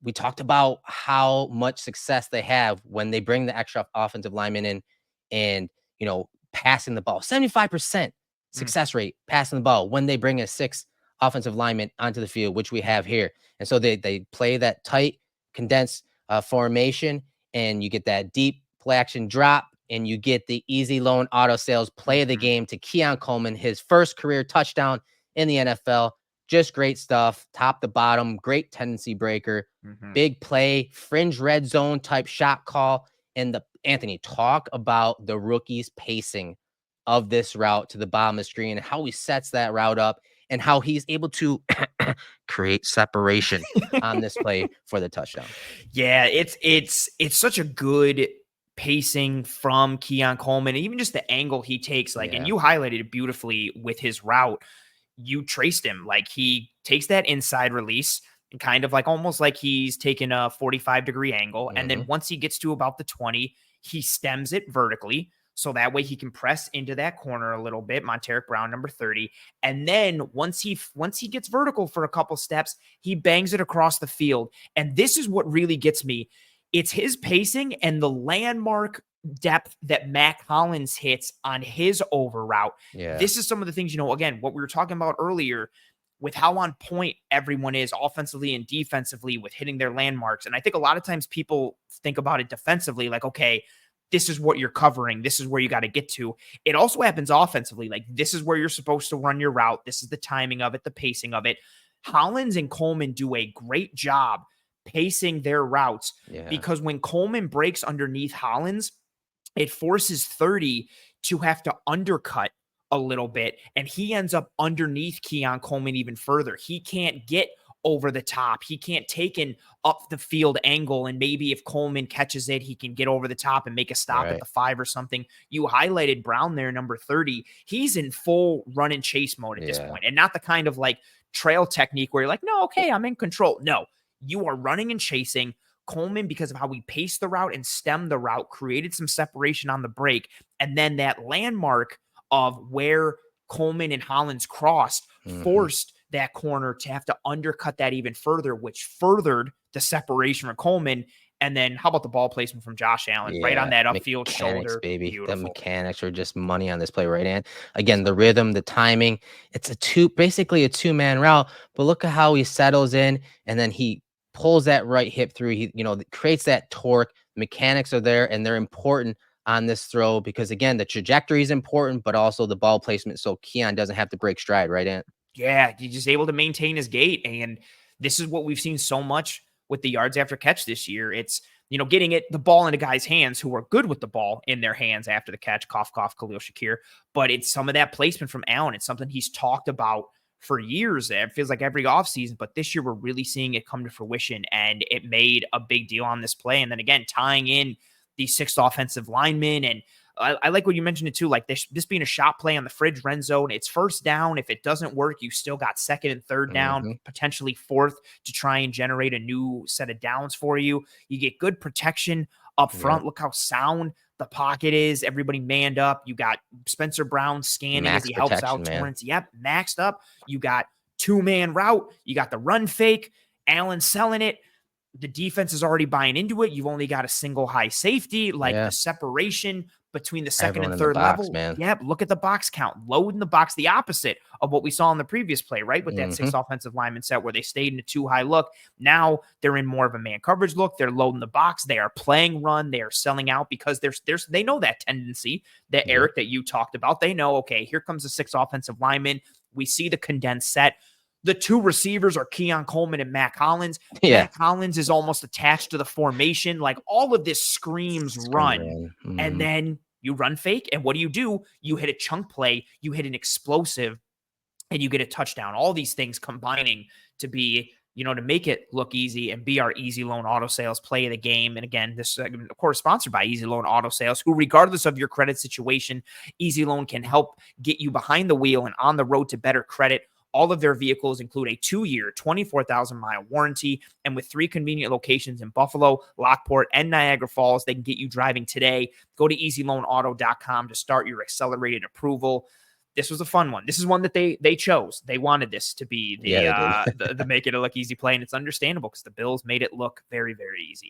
we talked about how much success they have when they bring the extra offensive lineman in and, passing the ball. 75% success rate passing the ball when they bring a 6 offensive lineman onto the field, which we have here. And so they play that tight, condensed formation, and you get that deep play action drop, and you get the easy loan auto sales play of the game to Keon Coleman, his first career touchdown in the NFL. Just great stuff, top to bottom, great tendency breaker, big play, fringe red zone type shot call. And Anthony, talk about the rookie's pacing of this route to the bottom of the screen and how he sets that route up and how he's able to create separation on this play for the touchdown. Yeah, it's such a good pacing from Keon Coleman, and even just the angle he takes, and you highlighted it beautifully with his route. You traced him, he takes that inside release and kind of almost like he's taken a 45-degree angle. And then once he gets to about the 20, he stems it vertically. So that way he can press into that corner a little bit, Monteric Brown, number 30. And then once he gets vertical for a couple steps, he bangs it across the field. And this is what really gets me. It's his pacing and the landmark depth that Mac Hollins hits on his over route. Yeah. This is some of the things, again, what we were talking about earlier with how on point everyone is offensively and defensively with hitting their landmarks. And I think a lot of times people think about it defensively, okay, this is what you're covering. This is where you got to get to. It also happens offensively. This is where you're supposed to run your route. This is the timing of it, the pacing of it. Hollins and Coleman do a great job pacing their routes because when Coleman breaks underneath Hollins, it forces 30 to have to undercut a little bit, and he ends up underneath Keon Coleman even further. He can't get over the top. He can't take an up the field angle, and maybe if Coleman catches it, he can get over the top and make a stop at the 5 or something. You highlighted Brown there, number 30. He's in full run and chase mode at this point, and not the kind of trail technique where you're no, okay, I'm in control. No, you are running and chasing. Coleman, because of how he paced the route and stemmed the route, created some separation on the break. And then that landmark of where Coleman and Hollins crossed forced that corner to have to undercut that even further, which furthered the separation for Coleman. And then how about the ball placement from Josh Allen right on that upfield shoulder? Baby. Beautiful. The mechanics are just money on this play, right? And again, the rhythm, the timing, it's basically a 2-man route, but look at how he settles in and then he pulls that right hip through. He, creates that torque. Mechanics are there and they're important on this throw because again, the trajectory is important, but also the ball placement. So Keon doesn't have to break stride, right, Ant? Yeah, he's just able to maintain his gait. And this is what we've seen so much with the yards after catch this year. It's, getting the ball into guys' hands who are good with the ball in their hands after the catch, cough, cough, Khalil Shakir. But it's some of that placement from Allen. It's something he's talked about for years. It feels like every offseason, but this year we're really seeing it come to fruition, and it made a big deal on this play. And then again, tying in the 6th offensive lineman. And I like what you mentioned it too, this being a shot play on the fridge red zone. It's first down. If it doesn't work, you still got 2nd and 3rd down, potentially 4th to try and generate a new set of downs for you. You get good protection up front. Look how sound the pocket is. Everybody manned up. You got Spencer Brown scanning as he helps out Torrance. Yep, maxed up. You got 2-man route. You got the run fake. Allen selling it. The defense is already buying into it. You've only got a single high safety. The separation between the 2nd and 3rd level. Yep, look at the box count. Loading the box, the opposite of what we saw in the previous play, right? With that 6 offensive lineman set where they stayed in a 2-high look. Now they're in more of a man coverage look. They're loading the box. They are playing run. They are selling out because they know that tendency that Eric, that you talked about. They know, okay, here comes the 6 offensive lineman. We see the condensed set. The 2 receivers are Keon Coleman and Mac Hollins. Mac Hollins is almost attached to the formation. All of this screams run. And then you run fake. And what do? You hit a chunk play. You hit an explosive and you get a touchdown. All these things combining to be, to make it look easy and be our Easy Loan Auto Sales play of the game. And again, this segment, of course, sponsored by Easy Loan Auto Sales, who, regardless of your credit situation, Easy Loan can help get you behind the wheel and on the road to better credit. All of their vehicles include a 2-year, 24,000-mile warranty, and with 3 convenient locations in Buffalo, Lockport, and Niagara Falls, they can get you driving today. Go to EasyLoanAuto.com to start your accelerated approval. this was a fun one. This is one that they chose. They wanted this to be Yeah, they did. the make it a look easy play, and it's understandable because the Bills made it look very, very easy.